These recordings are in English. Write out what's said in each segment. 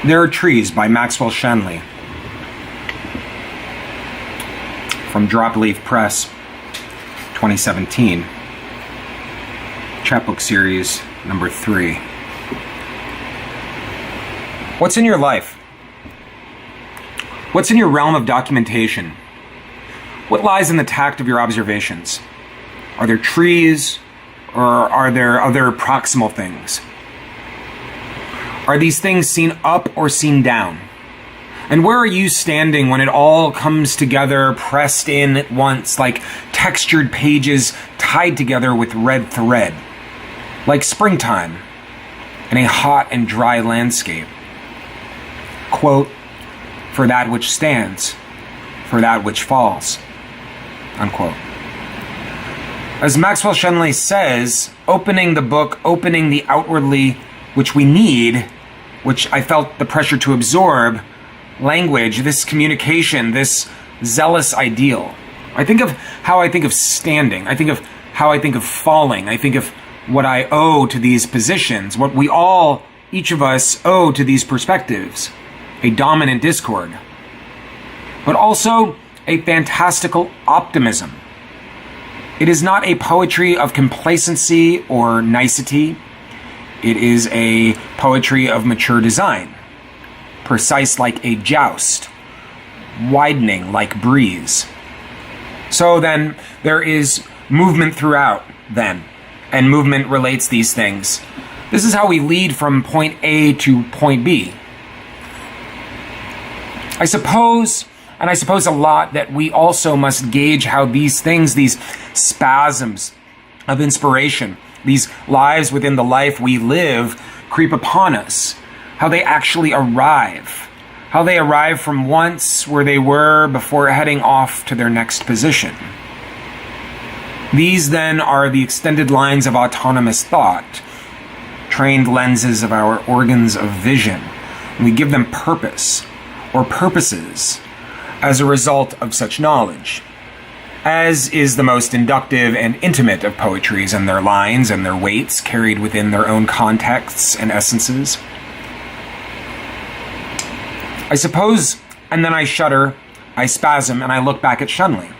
There Are Trees by Maxwell Shanley from Dropleaf Press, 2017. Chapbook Series number 3. What's in your life? What's in your realm of documentation? What lies in the tact of your observations? Are there trees, or are there other proximal things? Are these things seen up or seen down? And where are you standing when it all comes together, pressed in at once, like textured pages tied together with red thread? Like springtime in a hot and dry landscape. Quote, "For that which stands, for that which falls." Unquote. As Maxwell Shanley says, opening the book, opening the outwardly, which we need, which I felt the pressure to absorb, language, this communication, this zealous ideal. I think of how I think of standing. I think of how I think of falling. I think of what I owe to these positions, what we all, each of us, owe to these perspectives. A dominant discord. But also a fantastical optimism. It is not a poetry of complacency or nicety. It is a poetry of mature design, precise like a joust, widening like breeze. So then, there is movement throughout, then, and movement relates these things. This is how we lead from point A to point B. I suppose a lot, that we also must gauge how these things, these spasms of inspiration, these lives within the life we live, creep upon us, how they actually arrive, how they arrive from once where they were before heading off to their next position. These then are the extended lines of autonomous thought, trained lenses of our organs of vision, and we give them purpose or purposes as a result of such knowledge, as is the most inductive and intimate of poetries and their lines and their weights carried within their own contexts and essences. I suppose, and then I shudder, I spasm, and I look back at Shanley,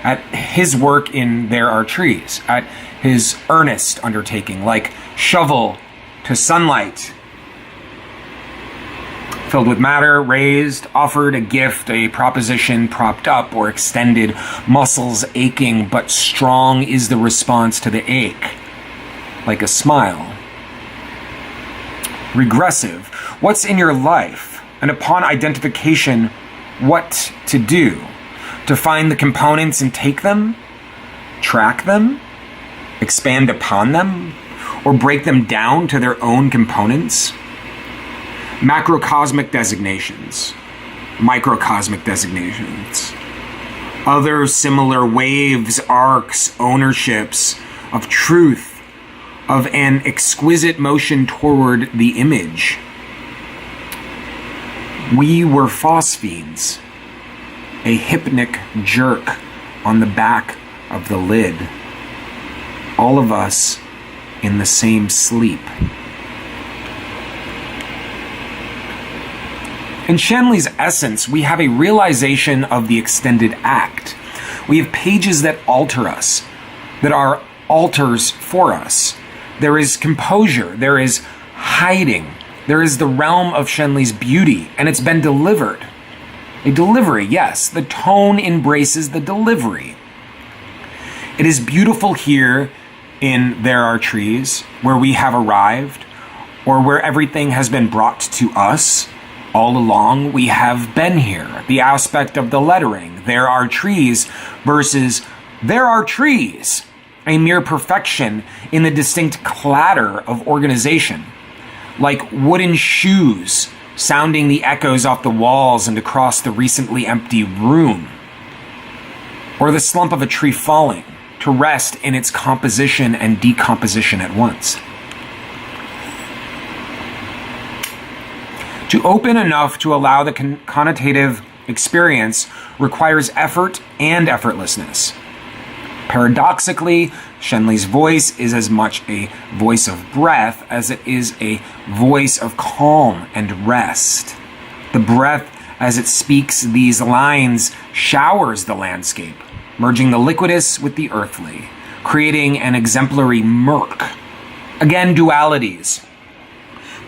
at his work in There Are Trees, at his earnest undertaking, like shovel to sunlight, filled with matter, raised, offered a gift, a proposition propped up or extended, muscles aching, but strong is the response to the ache, like a smile. Regressive, what's in your life? And upon identification, what to do? To find the components and take them? Track them? Expand upon them? Or break them down to their own components? Macrocosmic designations, microcosmic designations, other similar waves, arcs, ownerships of truth, of an exquisite motion toward the image. We were phosphenes, a hypnic jerk on the back of the lid, all of us in the same sleep. In Shanley's essence, we have a realization of the extended act. We have pages that alter us, that are altars for us. There is composure, there is hiding, there is the realm of Shanley's beauty, and it's been delivered. A delivery, yes, the tone embraces the delivery. It is beautiful here in There Are Trees, where we have arrived, or where everything has been brought to us. All along, we have been here. The aspect of the lettering, There Are Trees, versus There Are Trees, a mere perfection in the distinct clatter of organization, like wooden shoes sounding the echoes off the walls and across the recently empty room, or the slump of a tree falling to rest in its composition and decomposition at once. To open enough to allow the connotative experience requires effort and effortlessness. Paradoxically, Shanley's voice is as much a voice of breath as it is a voice of calm and rest. The breath, as it speaks these lines, showers the landscape, merging the liquidous with the earthly, creating an exemplary murk. Again, dualities.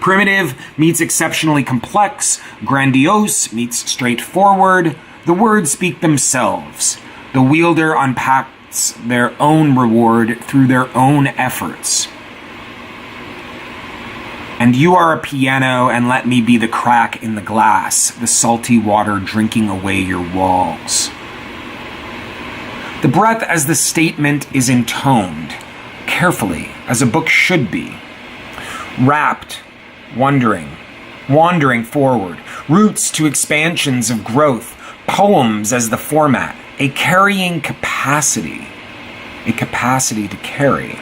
Primitive meets exceptionally complex, grandiose meets straightforward. The words speak themselves. The wielder unpacks their own reward through their own efforts. And you are a piano, and let me be the crack in the glass, the salty water drinking away your walls. The breath as the statement is intoned, carefully, as a book should be. Rapt, wandering forward, roots to expansions of growth, poems as the format, a carrying capacity, a capacity to carry,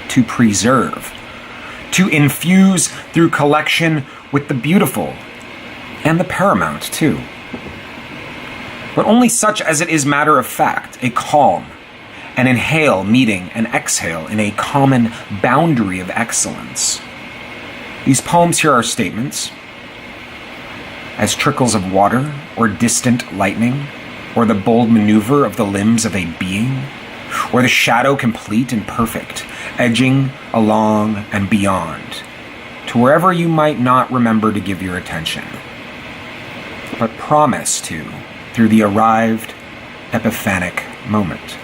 to preserve, to infuse through collection with the beautiful and the paramount too. But only such as it is matter of fact, a calm, an inhale meeting an exhale in a common boundary of excellence. These poems here are statements, as trickles of water, or distant lightning, or the bold maneuver of the limbs of a being, or the shadow complete and perfect, edging along and beyond, to wherever you might not remember to give your attention, but promise to, through the arrived epiphanic moment.